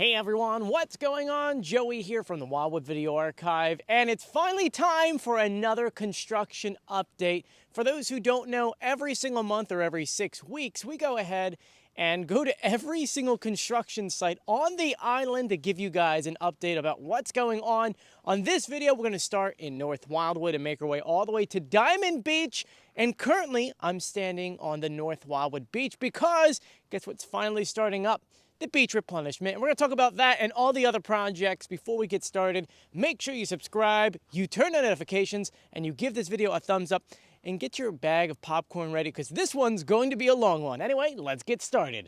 Hey everyone, what's going on? Joey here from the Wildwood Video Archive, and it's finally time for another construction update. For those who don't know, every single month or every 6 weeks, we go ahead and go to every single construction site on the island to give you guys an update about what's going on. On this video, we're going to start in North Wildwood and make our way all the way to Diamond Beach. And currently, I'm standing on the North Wildwood beach because guess what's finally starting up? The beach replenishment. And we're going to talk about that and all the other projects. Before we get started, make sure you subscribe, you turn on notifications, and you give this video a thumbs up, and get your bag of popcorn ready because this one's going to be a long one. Anyway, let's get started.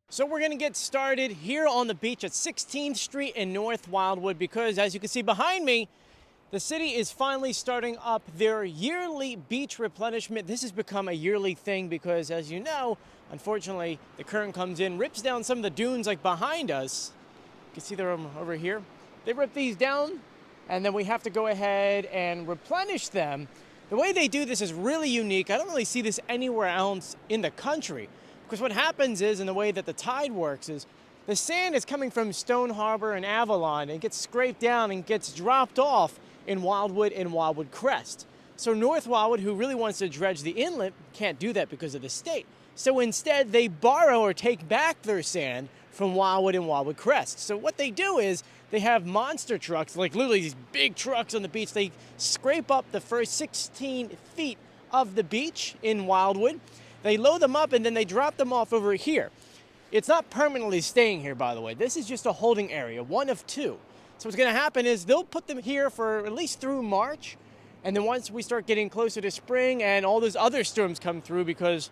So we're going to get started here on the beach at 16th Street in North Wildwood because, as you can see behind me, the city is finally starting up their yearly beach replenishment. This has become a yearly thing because, as you know, unfortunately, the current comes in, rips down some of the dunes like behind us. You can see them over here. They rip these down, and then we have to go ahead and replenish them. The way they do this is really unique. I don't really see this anywhere else in the country. Because what happens is, in the way that the tide works, is the sand is coming from Stone Harbor and Avalon and gets scraped down and gets dropped off in Wildwood and Wildwood Crest. So North Wildwood, who really wants to dredge the inlet, can't do that because of the state. So instead, they borrow or take back their sand from Wildwood and Wildwood Crest. So what they do is they have monster trucks, like literally these big trucks on the beach. They scrape up the first 16 feet of the beach in Wildwood. They load them up and then they drop them off over here. It's not permanently staying here, by the way. This is just a holding area, one of two. So what's going to happen is they'll put them here for at least through March. And then once we start getting closer to spring and all those other storms come through, because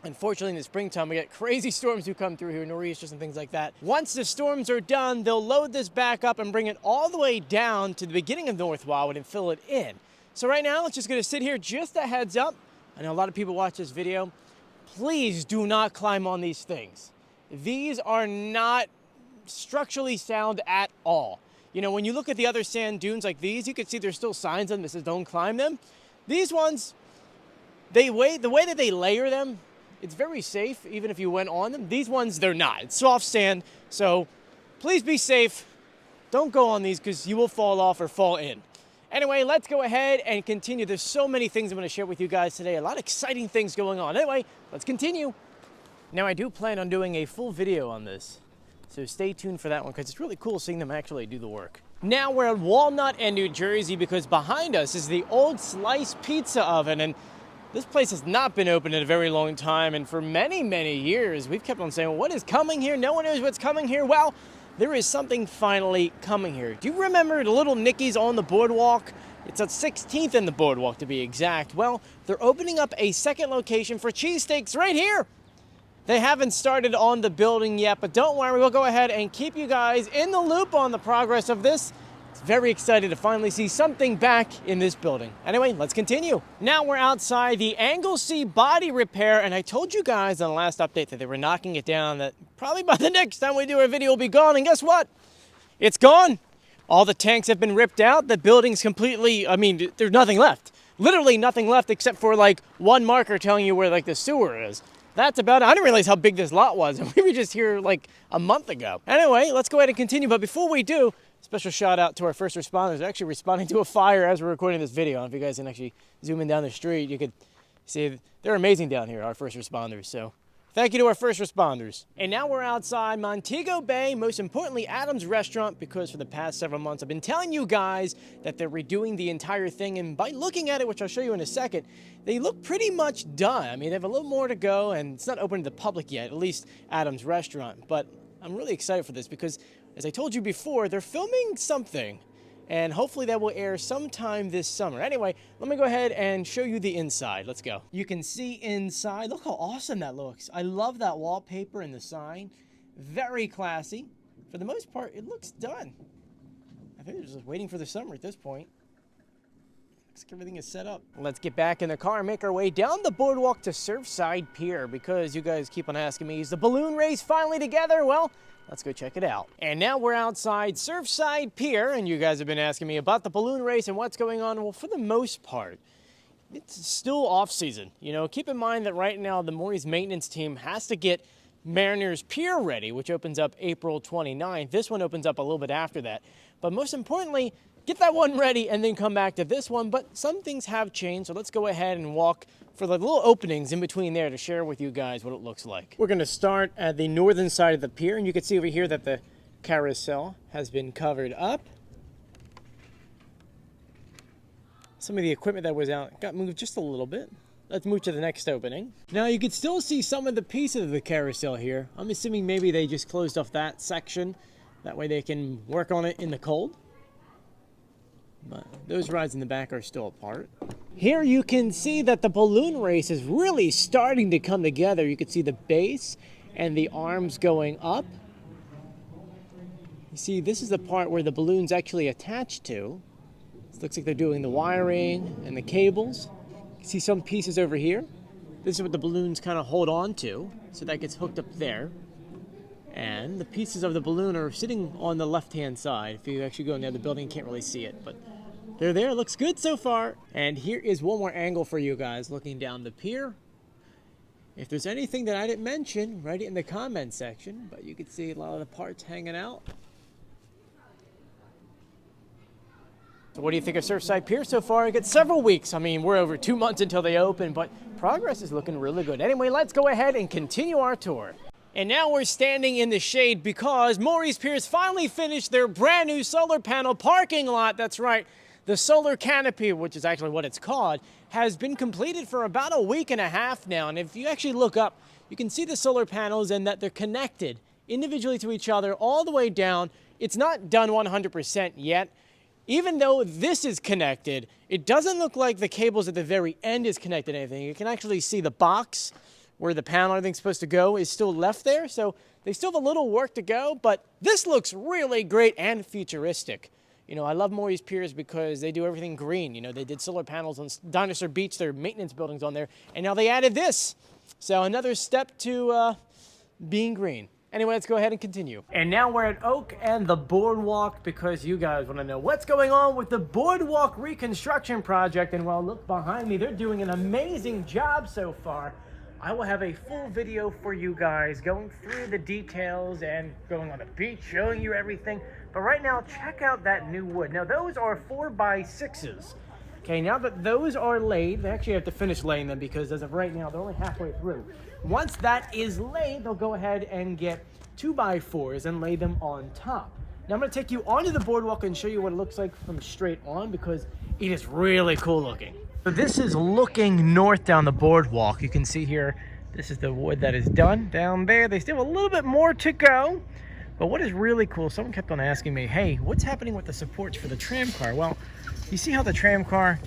unfortunately in the springtime we get crazy storms who come through here, nor'easters and things like that. Once the storms are done, they'll load this back up and bring it all the way down to the beginning of North Wildwood and fill it in. So right now it's just going to sit here, just a heads up. I know a lot of people watch this video. Please do not climb on these things. These are not structurally sound at all. You know, when you look at the other sand dunes like these, you can see there's still signs on them that says don't climb them. These ones, the way that they layer them, it's very safe even if you went on them. These ones, they're not. It's soft sand, so please be safe. Don't go on these because you will fall off or fall in. Anyway, let's go ahead and continue. There's so many things I'm going to share with you guys today. A lot of exciting things going on. Anyway, let's continue. Now, I do plan on doing a full video on this, so stay tuned for that one because it's really cool seeing them actually do the work. Now we're at Walnut and New Jersey because behind us is the old Slice Pizza Oven, and this place has not been open in a very long time, and for many, many years we've kept on saying, well, what is coming here? No one knows what's coming here. Well, there is something finally coming here. Do you remember the Little Nicky's on the Boardwalk? It's at 16th in the Boardwalk to be exact. Well, they're opening up a second location for cheesesteaks right here. They haven't started on the building yet, but don't worry, we'll go ahead and keep you guys in the loop on the progress of this. It's very excited to finally see something back in this building. Anyway, let's continue. Now we're outside the Anglesea body repair, and I told you guys on the last update that they were knocking it down, that probably by the next time we do a video it'll be gone, and guess what? It's gone. All the tanks have been ripped out. The building's completely, I mean, there's nothing left. Literally nothing left except for like one marker telling you where like the sewer is. That's about it. I didn't realize how big this lot was. We were just here like a month ago. Anyway, let's go ahead and continue. But before we do, special shout out to our first responders. They're actually responding to a fire as we're recording this video. If you guys can actually zoom in down the street, you could see they're amazing down here, our first responders. So thank you to our first responders. And now we're outside Montego Bay, most importantly, Adam's Restaurant, because for the past several months, I've been telling you guys that they're redoing the entire thing. And by looking at it, which I'll show you in a second, they look pretty much done. I mean, they have a little more to go, and it's not open to the public yet, at least Adam's Restaurant. But I'm really excited for this because, as I told you before, they're filming something. And hopefully that will air sometime this summer. Anyway, let me go ahead and show you the inside. Let's go. You can see inside. Look how awesome that looks. I love that wallpaper and the sign. Very classy. For the most part, it looks done. I think they're just waiting for the summer at this point. Looks like everything is set up. Let's get back in the car and make our way down the boardwalk to Surfside Pier because you guys keep on asking me, is the balloon race finally together? Well, let's go check it out. And now we're outside Surfside Pier, and you guys have been asking me about the balloon race and what's going on. Well, for the most part, it's still off season. You know, keep in mind that right now the Morey's maintenance team has to get Mariners Pier ready, which opens up April 29th. This one opens up a little bit after that. But most importantly, get that one ready and then come back to this one. But some things have changed, so let's go ahead and walk for the little openings in between there to share with you guys what it looks like. We're going to start at the northern side of the pier, and you can see over here that the carousel has been covered up. Some of the equipment that was out got moved just a little bit. Let's move to the next opening. Now you can still see some of the pieces of the carousel here. I'm assuming maybe they just closed off that section. That way they can work on it in the cold. But those rides in the back are still apart. Here you can see that the balloon race is really starting to come together. You can see the base and the arms going up. You see, this is the part where the balloon's actually attached to. It looks like they're doing the wiring and the cables. You can see some pieces over here. This is what the balloons kind of hold on to, so that gets hooked up there. And the pieces of the balloon are sitting on the left-hand side. If you actually go in the other building, you can't really see it, but they're there. It looks good so far. And here is one more angle for you guys looking down the pier. If there's anything that I didn't mention, write it in the comment section, but you can see a lot of the parts hanging out. So what do you think of Surfside Pier so far? It's several weeks. I mean, we're over 2 months until they open, but progress is looking really good. Anyway, let's go ahead and continue our tour. And now we're standing in the shade because Morey's Piers finally finished their brand new solar panel parking lot. That's right. The solar canopy, which is actually what it's called, has been completed for about a week and a half now. And if you actually look up, you can see the solar panels and that they're connected individually to each other all the way down. It's not done 100% yet. Even though this is connected, it doesn't look like the cables at the very end is connected to anything. You can actually see the box where the panel and everything's supposed to go is still left there. So they still have a little work to go, but this looks really great and futuristic. You know, I love Morey's Piers because they do everything green. You know, they did solar panels on Dinosaur Beach, their maintenance buildings on there, and now they added this. So another step to being green. Anyway, let's go ahead and continue. And now we're at Oak and the Boardwalk because you guys want to know what's going on with the Boardwalk Reconstruction project. And well, look behind me, they're doing an amazing job so far. I will have a full video for you guys going through the details and going on the beach, showing you everything. But right now, check out that new wood. Now, those are 4x6s. Okay, now that those are laid, they actually have to finish laying them because as of right now, they're only halfway through. Once that is laid, they'll go ahead and get 2x4s and lay them on top. Now I'm going to take you onto the boardwalk and show you what it looks like from straight on because it is really cool looking. So this is looking north down the boardwalk. You can see here, this is the wood that is done down there. They still have a little bit more to go. But what is really cool, someone kept on asking me, hey, what's happening with the supports for the tram car? Well, you see how the tram car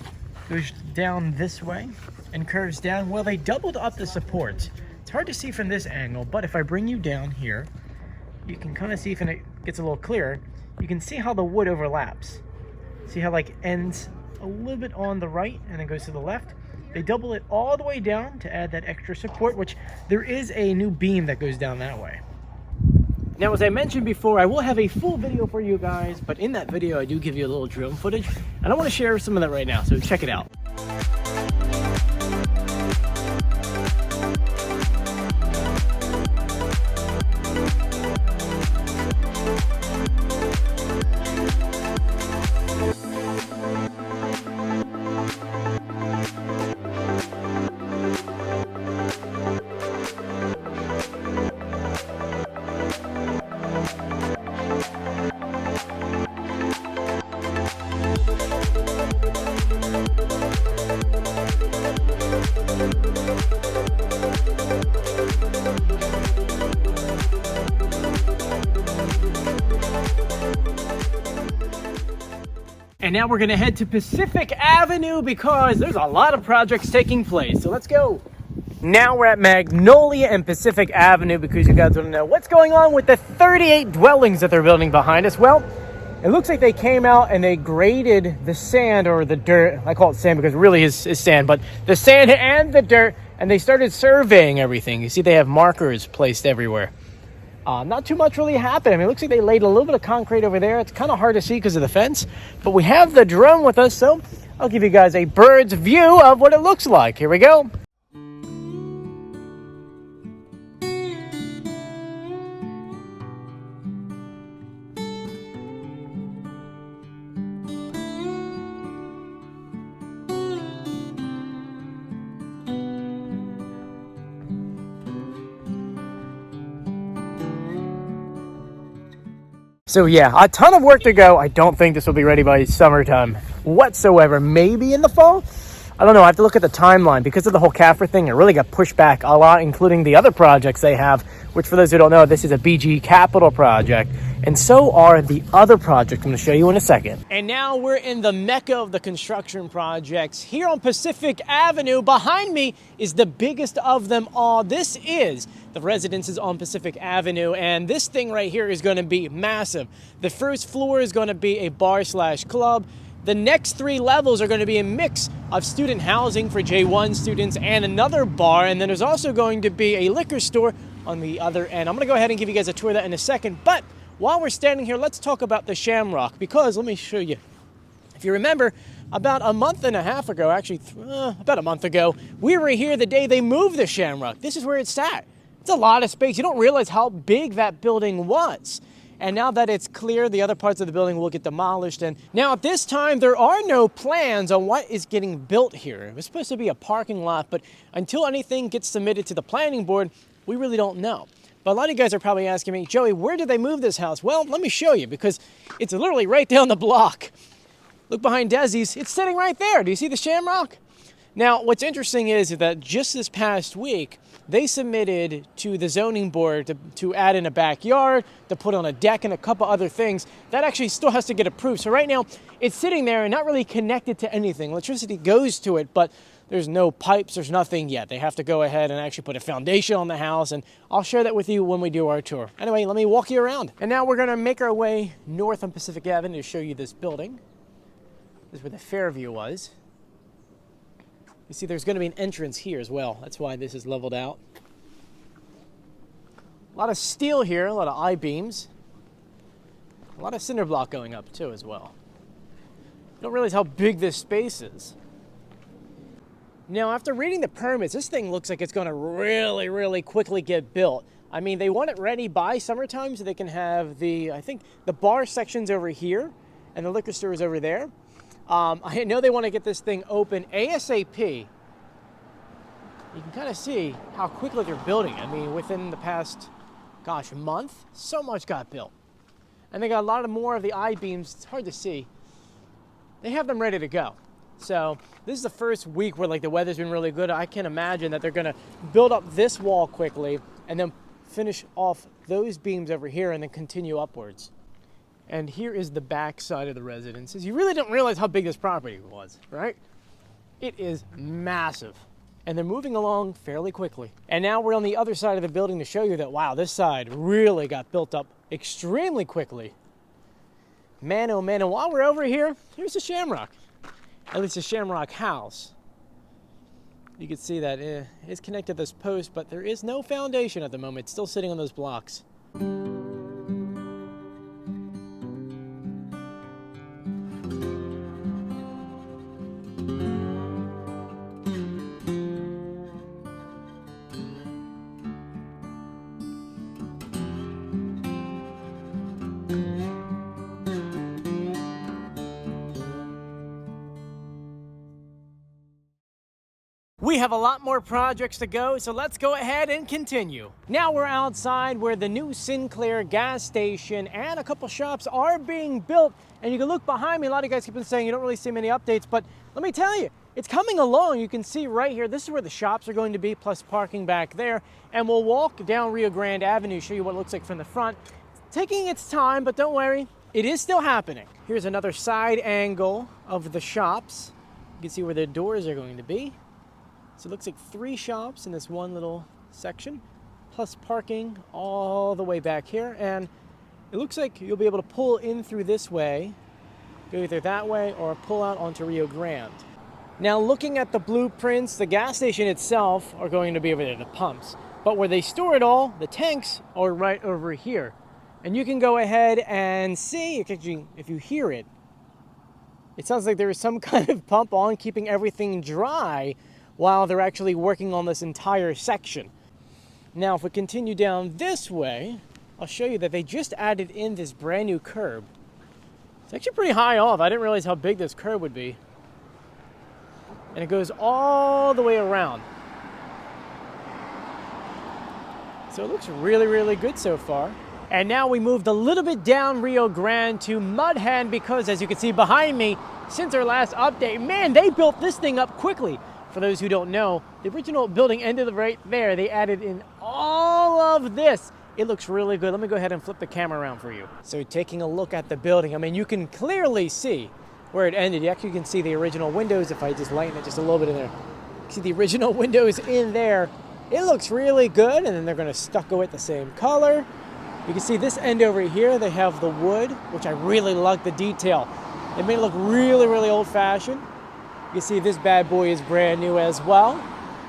goes down this way and curves down? Well, they doubled up the supports. It's hard to see from this angle, but if I bring you down here, you can kind of see if it gets a little clearer. You can see how the wood overlaps. See how like ends a little bit on the right and then goes to the left? They double it all the way down to add that extra support, which there is a new beam that goes down that way. Now, as I mentioned before, I will have a full video for you guys, but in that video, I do give you a little drone footage, and I want to share some of that right now, so check it out. And now we're gonna head to Pacific Avenue because there's a lot of projects taking place. So let's go. Now we're at Magnolia and Pacific Avenue because you guys want to know what's going on with the 38 dwellings that they're building behind us. Well, it looks like they came out and they graded the sand or the dirt. I call it sand because it really is sand, but the sand and the dirt, and they started surveying everything. You see they have markers placed everywhere. Not too much really happened. I mean, it looks like they laid a little bit of concrete over there. It's kind of hard to see because of the fence, but we have the drone with us, so I'll give you guys a bird's view of what it looks like. Here we go. So yeah, a ton of work to go. I don't think this will be ready by summertime whatsoever. Maybe in the fall. I don't know. I have to look at the timeline because of the whole CAFR thing. It really got pushed back a lot, including the other projects they have, which for those who don't know, this is a BG capital project. And so are the other projects I'm going to show you in a second. And now we're in the mecca of the construction projects. Here on Pacific Avenue, behind me is the biggest of them all. This is the residences on Pacific Avenue, and this thing right here is going to be massive. The first floor is going to be a bar/club. The next 3 levels are going to be a mix of student housing for J1 students and another bar, and then there's also going to be a liquor store on the other end. I'm going to go ahead and give you guys a tour of that in a second, but while we're standing here, let's talk about the Shamrock, because let me show you. If you remember, about a month and a half ago, actually about a month ago, we were here the day they moved the Shamrock. This is where it's at. It's a lot of space. You don't realize how big that building was. And now that it's clear, the other parts of the building will get demolished. And now at this time, there are no plans on what is getting built here. It was supposed to be a parking lot, but until anything gets submitted to the planning board, we really don't know. But a lot of you guys are probably asking me, Joey, where did they move this house? Well, let me show you, because it's literally right down the block. Look behind Desi's, it's sitting right there. Do you see the Shamrock? Now, what's interesting is that just this past week, they submitted to the zoning board to add in a backyard, to put on a deck and a couple other things. That actually still has to get approved. So right now, it's sitting there and not really connected to anything. Electricity goes to it, but there's no pipes, there's nothing yet. They have to go ahead and actually put a foundation on the house, and I'll share that with you when we do our tour. Anyway, let me walk you around. And now we're gonna make our way north on Pacific Avenue to show you this building. This is where the Fairview was. You see there's gonna be an entrance here as well. That's why this is leveled out. A lot of steel here, a lot of I-beams. A lot of cinder block going up too as well. You don't realize how big this space is. Now, after reading the permits, this thing looks like it's gonna really, really quickly get built. I mean, they want it ready by summertime so they can have I think the bar section's over here and the liquor store is over there. I know they want to get this thing open ASAP. You can kind of see how quickly they're building. I mean, within the past, month, so much got built. And they got a lot more of the I-beams. It's hard to see. They have them ready to go. So this is the first week where the weather's been really good. I can imagine that they're going to build up this wall quickly and then finish off those beams over here and then continue upwards. And here is the back side of the residences. You really don't realize how big this property was, right? It is massive. And they're moving along fairly quickly. And now we're on the other side of the building to show you that, wow, this side really got built up extremely quickly. Man, oh man, and while we're over here, here's the Shamrock. At least the Shamrock house. You can see that it's connected to this post, but there is no foundation at the moment. It's still sitting on those blocks. We have a lot more projects to go, so let's go ahead and continue. Now we're outside where the new Sinclair gas station and a couple shops are being built. And you can look behind me. A lot of you guys keep on saying you don't really see many updates, but let me tell you, it's coming along. You can see right here, this is where the shops are going to be, plus parking back there. And we'll walk down Rio Grande Avenue, show you what it looks like from the front. It's taking its time, but don't worry, it is still happening. Here's another side angle of the shops. You can see where the doors are going to be. So it looks like 3 shops in this one little section, plus parking all the way back here. And it looks like you'll be able to pull in through this way, go either that way or pull out onto Rio Grande. Now looking at the blueprints, the gas station itself are going to be over there, the pumps. But where they store it all, the tanks are right over here. And you can go ahead and see, if you hear it, it sounds like there is some kind of pump on keeping everything dry while they're actually working on this entire section. Now, if we continue down this way, I'll show you that they just added in this brand new curb. It's actually pretty high off. I didn't realize how big this curb would be. And it goes all the way around. So it looks really, really good so far. And now we moved a little bit down Rio Grande to Mudhand because, as you can see behind me, since our last update, man, they built this thing up quickly. For those who don't know, the original building ended right there. They added in all of this. It looks really good. Let me go ahead and flip the camera around for you. So taking a look at the building, I mean, you can clearly see where it ended. You actually can see the original windows if I just lighten it just a little bit in there. You can see the original windows in there. It looks really good, and then they're going to stucco it the same color. You can see this end over here, they have the wood, which I really like the detail. It made it look really, really old-fashioned. You can see this bad boy is brand new as well.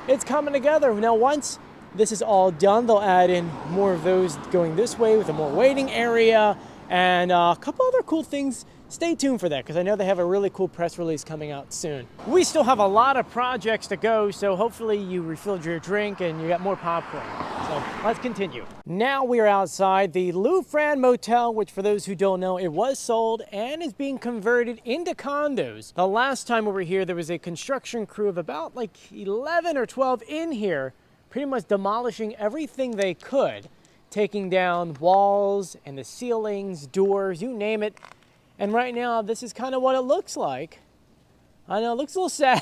It's coming together. Now, once this is all done, they'll add in more of those going this way with a more waiting area and a couple other cool things. Stay tuned for that because I know they have a really cool press release coming out soon. We still have a lot of projects to go, so hopefully you refilled your drink and you got more popcorn. So let's continue. Now we are outside the Louvre Motel, which for those who don't know, it was sold and is being converted into condos. The last time we were here, there was a construction crew of about like 11 or 12 in here, pretty much demolishing everything they could, taking down walls and the ceilings, doors, you name it. And right now, this is kind of what it looks like. I know it looks a little sad,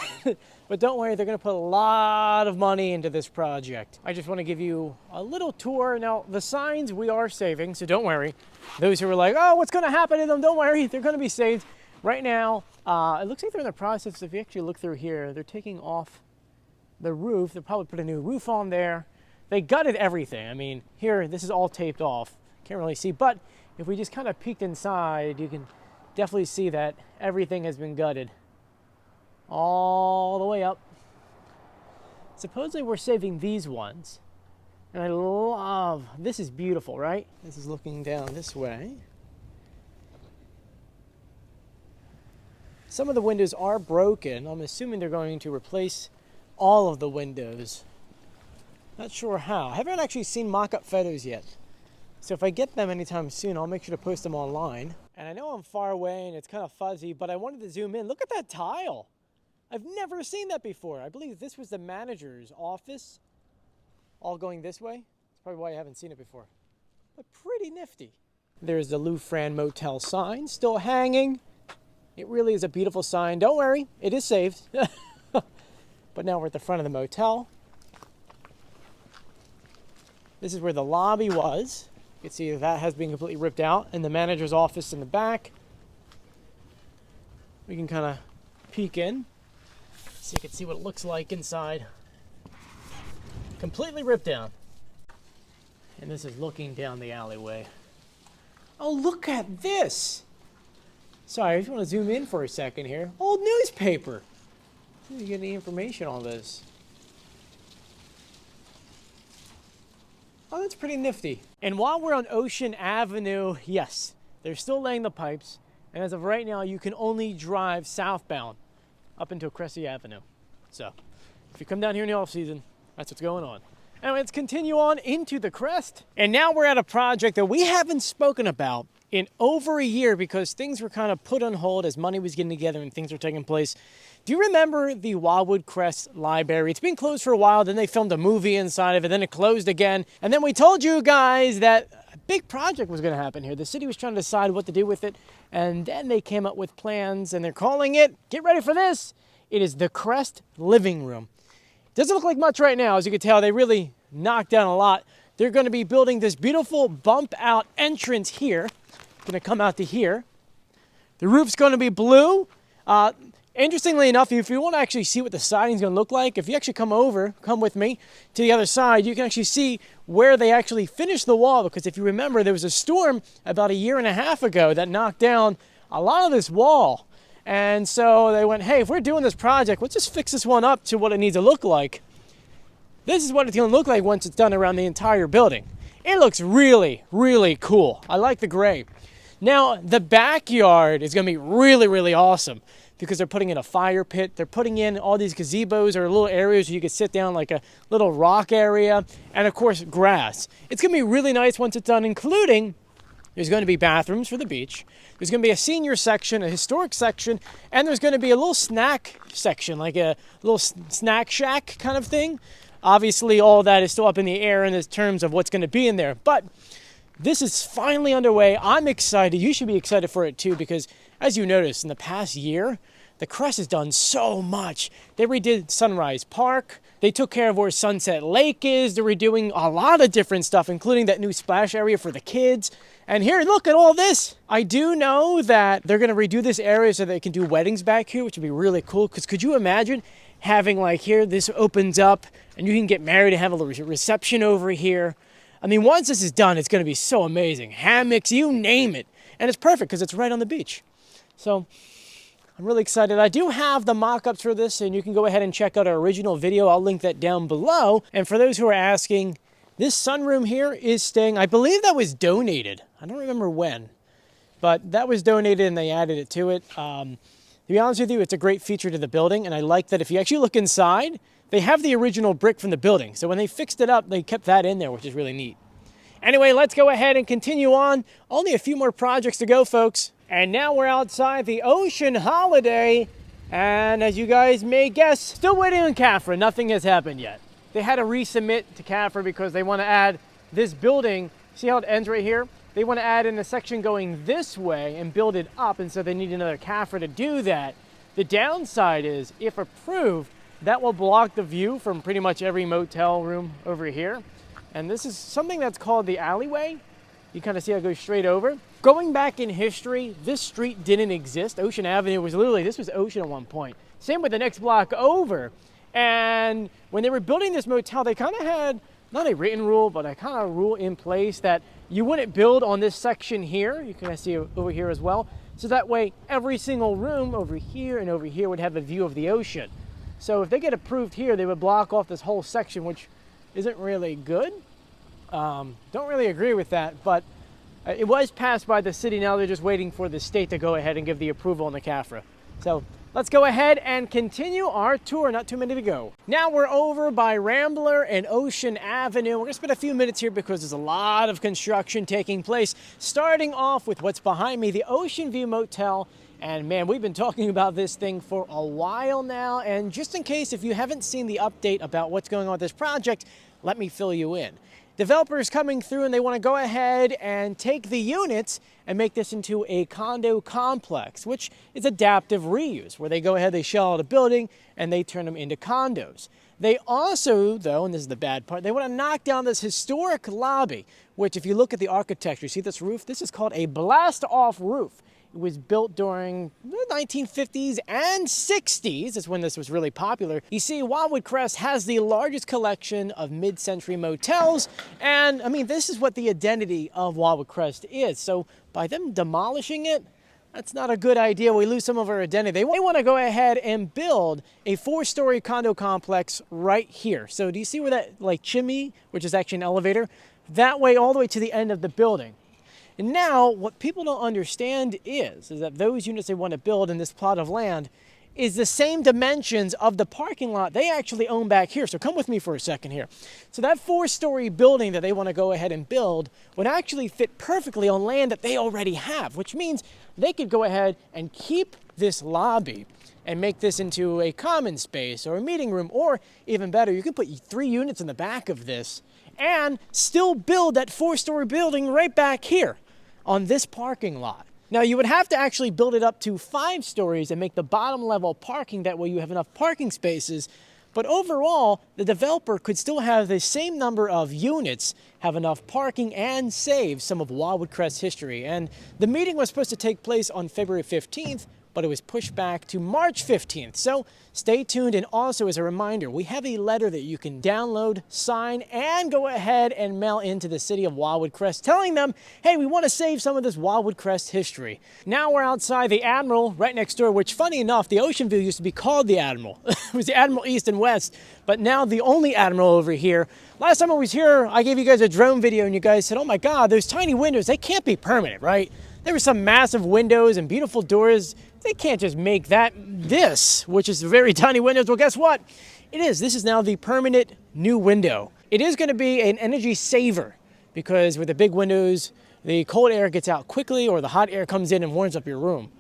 but don't worry, they're gonna put a lot of money into this project. I just wanna give you a little tour. Now, the signs we are saving, so don't worry. Those who are like, oh, what's gonna happen to them? Don't worry, they're gonna be saved. Right now, it looks like they're in the process, if you actually look through here, they're taking off the roof. They'll probably put a new roof on there. They gutted everything. I mean, here, this is all taped off. Can't really see, but if we just kind of peeked inside, you can definitely see that everything has been gutted all the way up. Supposedly we're saving these ones. And I love, this is beautiful, right? This is looking down this way. Some of the windows are broken. I'm assuming they're going to replace all of the windows. Not sure how. I haven't actually seen mock-up photos yet. So if I get them anytime soon, I'll make sure to post them online. And I know I'm far away and it's kind of fuzzy, but I wanted to zoom in. Look at that tile. I've never seen that before. I believe this was the manager's office, all going this way. That's probably why I haven't seen it before. But pretty nifty. There's the Louvre Motel sign still hanging. It really is a beautiful sign. Don't worry, it is saved. But now we're at the front of the motel. This is where the lobby was. You can see that has been completely ripped out, and the manager's office in the back. We can kind of peek in so you can see what it looks like inside. Completely ripped down. And this is looking down the alleyway. Oh, look at this! Sorry, I just want to zoom in for a second here. Old newspaper! See if you get any information on this. Oh, that's pretty nifty. And while we're on Ocean Avenue, yes, they're still laying the pipes. And as of right now, you can only drive southbound up into Cressy Avenue. So if you come down here in the off season, that's what's going on. Anyway, let's continue on into the crest. And now we're at a project that we haven't spoken about in over a year because things were kind of put on hold as money was getting together and things were taking place. Do you remember the Wildwood Crest Library? It's been closed for a while, then they filmed a movie inside of it, then it closed again. And then we told you guys that a big project was going to happen here. The city was trying to decide what to do with it, and then they came up with plans, and they're calling it, get ready for this, it is the Crest Living Room. Doesn't look like much right now. As you can tell, they really knocked down a lot. They're going to be building this beautiful bump out entrance here. Going to come out to here. The roof's going to be blue. Interestingly enough, if you want to actually see what the siding's going to look like, if you actually come with me to the other side, you can actually see where they actually finished the wall. Because if you remember, there was a storm about 1.5 years ago that knocked down a lot of this wall. And so they went, hey, if we're doing this project, let's just fix this one up to what it needs to look like. This is what it's going to look like once it's done around the entire building. It looks really, really cool. I like the gray. Now, the backyard is going to be really, really awesome because they're putting in a fire pit. They're putting in all these gazebos or little areas where you could sit down, like a little rock area, and of course, grass. It's going to be really nice once it's done, including there's going to be bathrooms for the beach. There's going to be a senior section, a historic section, and there's going to be a little snack section, like a little snack shack kind of thing. Obviously, all that is still up in the air in terms of what's going to be in there. But This is finally underway. I'm excited. You should be excited for it too, because as you noticed in the past year, the Crest has done so much. They redid Sunrise Park. They took care of where Sunset Lake is. They're redoing a lot of different stuff, including that new splash area for the kids. And here, look at all this. I do know that they're gonna redo this area so they can do weddings back here, which would be really cool. Because could you imagine having like here, this opens up and you can get married and have a reception over here. I mean, once this is done, it's gonna be so amazing. Hammocks, you name it. And it's perfect because it's right on the beach. So I'm really excited. I do have the mock-ups for this, and you can go ahead and check out our original video. I'll link that down below. And for those who are asking, this sunroom here is staying, I believe that was donated. I don't remember when, but that was donated and they added it to it. To be honest with you, it's a great feature to the building, and I like that if you actually look inside, they have the original brick from the building. So when they fixed it up, they kept that in there, which is really neat. Anyway, let's go ahead and continue on. Only a few more projects to go, folks. And now we're outside the Ocean Holiday. And as you guys may guess, still waiting on CAFRA. Nothing has happened yet. They had to resubmit to CAFRA because they want to add this building. See how it ends right here? They want to add in a section going this way and build it up. And so they need another CAFRA to do that. The downside is, if approved, that will block the view from pretty much every motel room over here. And this is something that's called the alleyway. You kind of see how it goes straight over. Going back in history, this street didn't exist. Ocean Avenue was literally, this was Ocean at one point. Same with the next block over. And when they were building this motel, they kind of had, not a written rule, but a kind of rule in place that you wouldn't build on this section here. You can see it over here as well. So that way, every single room over here and over here would have a view of the ocean. So if they get approved here, they would block off this whole section, which isn't really good. Don't really agree with that, but it was passed by the city. Now they're just waiting for the state to go ahead and give the approval on the CAFRA. So let's go ahead and continue our tour. Not too many to go. Now we're over by Rambler and Ocean Avenue. We're gonna spend a few minutes here because there's a lot of construction taking place. Starting off with what's behind me, the Ocean View Motel. And man, we've been talking about this thing for a while now. And just in case if you haven't seen the update about what's going on with this project, let me fill you in. Developers coming through and they want to go ahead and take the units and make this into a condo complex, which is adaptive reuse, where they go ahead, they shell out a building and they turn them into condos. They also, though, and this is the bad part, they want to knock down this historic lobby, which if you look at the architecture, see this roof? This is called a blast-off roof. It was built during the 1950s and 60s. That's when this was really popular. You see, Wildwood Crest has the largest collection of mid-century motels. And I mean, this is what the identity of Wildwood Crest is. So by them demolishing it, that's not a good idea. We lose some of our identity. They want to go ahead and build a 4-story condo complex right here. So do you see where that like chimney, which is actually an elevator, that way all the way to the end of the building? And now, what people don't understand is that those units they want to build in this plot of land is the same dimensions of the parking lot they actually own back here. So come with me for a second here. So that 4-story building that they want to go ahead and build would actually fit perfectly on land that they already have, which means they could go ahead and keep this lobby and make this into a common space or a meeting room, or even better, you could put 3 units in the back of this and still build that 4-story building right back here on this parking lot. Now you would have to actually build it up to 5 stories and make the bottom level parking, that way you have enough parking spaces. But overall, the developer could still have the same number of units, have enough parking, and save some of Wildwood Crest's history. And the meeting was supposed to take place on February 15th, but it was pushed back to March 15th. So stay tuned. And also as a reminder, we have a letter that you can download, sign, and go ahead and mail into the city of Wildwood Crest, telling them, hey, we want to save some of this Wildwood Crest history. Now we're outside the Admiral right next door, which funny enough, the Ocean View used to be called the Admiral. It was the Admiral East and West, but now the only Admiral over here. Last time I was here, I gave you guys a drone video and you guys said, oh my God, those tiny windows, they can't be permanent, right? There were some massive windows and beautiful doors. They can't just make this, which is very tiny windows. Well, guess what? It is. This is now the permanent new window. It is going to be an energy saver because with the big windows, the cold air gets out quickly or the hot air comes in and warms up your room.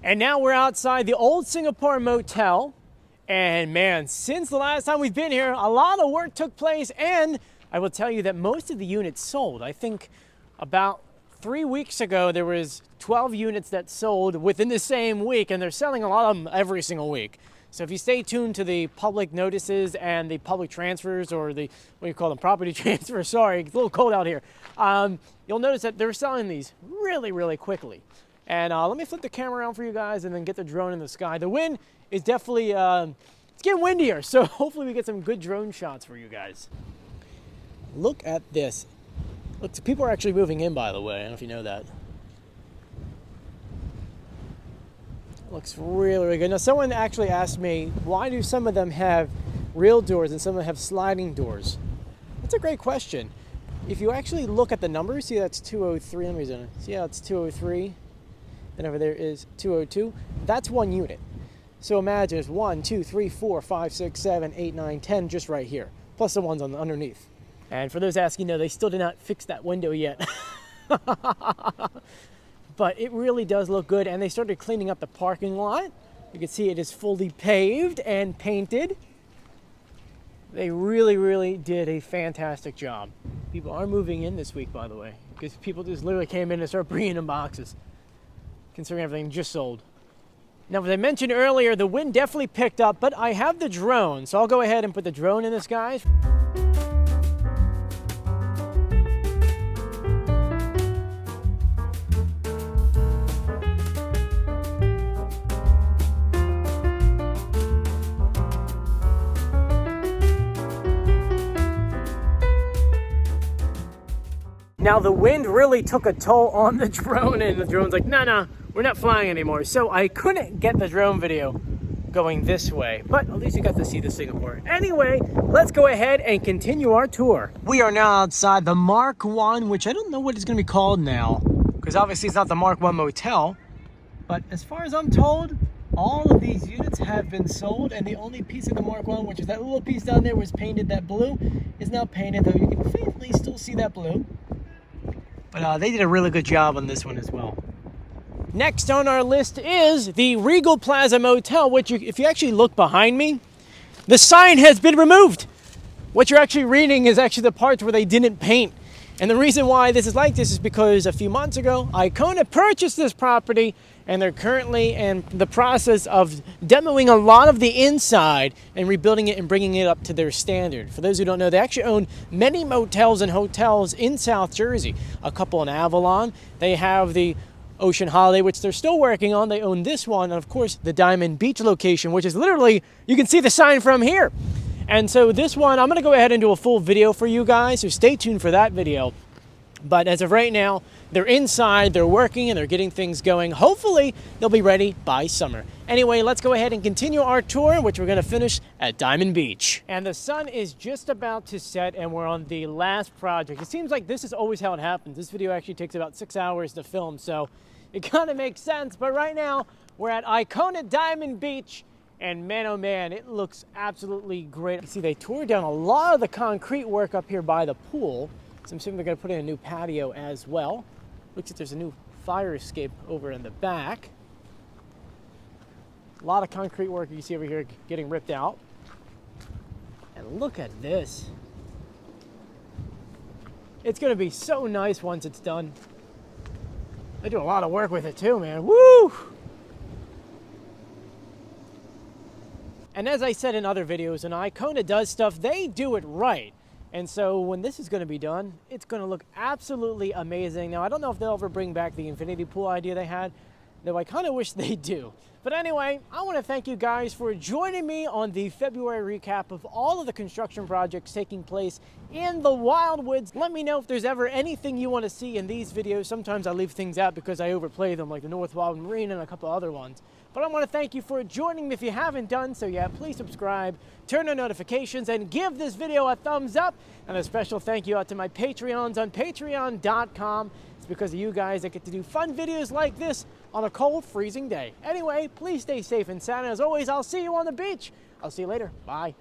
And now we're outside the old Singapore Motel. And man, since the last time we've been here, a lot of work took place. And I will tell you that most of the units sold. I think About 3 weeks ago, there was 12 units that sold within the same week, and they're selling a lot of them every single week. So if you stay tuned to the public notices and the public transfers, or the, what do you call them, property transfer, sorry, it's a little cold out here, you'll notice that they're selling these really, really quickly. And let me flip the camera around for you guys and then get the drone in the sky. The wind is definitely, it's getting windier, so hopefully we get some good drone shots for you guys. Look at this. Look, people are actually moving in, by the way. I don't know if you know that. Looks really, really good. Now, someone actually asked me, why do some of them have real doors and some of them have sliding doors? That's a great question. If you actually look at the numbers, see that's 203. Let me zoom. See how it's 203? Then over there is 202. That's one unit. So imagine it's 1, 2, 3, 4, 5, 6, 7, 8, 9, 10 just right here, plus the ones on the underneath. And for those asking, no, they still did not fix that window yet. But it really does look good, and they started cleaning up the parking lot. You can see it is fully paved and painted. They really, really did a fantastic job. People are moving in this week, by the way, because people just literally came in and started bringing in boxes, considering everything just sold. Now, as I mentioned earlier, the wind definitely picked up, but I have the drone, so I'll go ahead and put the drone in the skies. Now, the wind really took a toll on the drone, and the drone's like, no, we're not flying anymore. So I couldn't get the drone video going this way, but at least you got to see the Singapore. Anyway, let's go ahead and continue our tour. We are now outside the Mark 1, which I don't know what it's going to be called now, because obviously it's not the Mark 1 motel. But as far as I'm told, all of these units have been sold, and the only piece of the Mark 1, which is that little piece down there was painted, that blue, is now painted, though you can faintly still see that blue. But they did a really good job on this one as well. Next on our list is the Regal Plaza Motel, which if you actually look behind me, the sign has been removed. What you're actually reading is actually the parts where they didn't paint. And the reason why this is like this is because a few months ago, Icona purchased this property, and they're currently in the process of demoing a lot of the inside and rebuilding it and bringing it up to their standard. For those who don't know, they actually own many motels and hotels in South Jersey. A couple in Avalon. They have the Ocean Holiday, which they're still working on. They own this one, and of course, the Diamond Beach location, which is literally, you can see the sign from here. And so this one, I'm gonna go ahead and do a full video for you guys, so stay tuned for that video. But as of right now, they're inside, they're working, and they're getting things going. Hopefully, they'll be ready by summer. Anyway, let's go ahead and continue our tour, which we're gonna finish at Diamond Beach. And the sun is just about to set, and we're on the last project. It seems like this is always how it happens. This video actually takes about 6 hours to film, so it kind of makes sense. But right now, we're at Icona Diamond Beach, and man, oh man, it looks absolutely great. You see, they tore down a lot of the concrete work up here by the pool. So I'm assuming they're gonna put in a new patio as well. Looks like there's a new fire escape over in the back. A lot of concrete work you see over here getting ripped out. And look at this. It's gonna be so nice once it's done. They do a lot of work with it too, man. Woo! And as I said in other videos, when Icona does stuff, they do it right. And so when this is going to be done, it's going to look absolutely amazing. Now, I don't know if they'll ever bring back the infinity pool idea they had, though I kind of wish they do. But anyway, I want to thank you guys for joining me on the February recap of all of the construction projects taking place in the Wildwoods. Let me know if there's ever anything you want to see in these videos. Sometimes I leave things out because I overplay them, like the North Wildwood Marine and a couple other ones. But I want to thank you for joining me. If you haven't done so yet, please subscribe, turn on notifications, and give this video a thumbs up. And a special thank you out to my Patreons on patreon.com. It's because of you guys that get to do fun videos like this on a cold, freezing day. Anyway, please stay safe and sound. And as always, I'll see you on the beach. I'll see you later. Bye.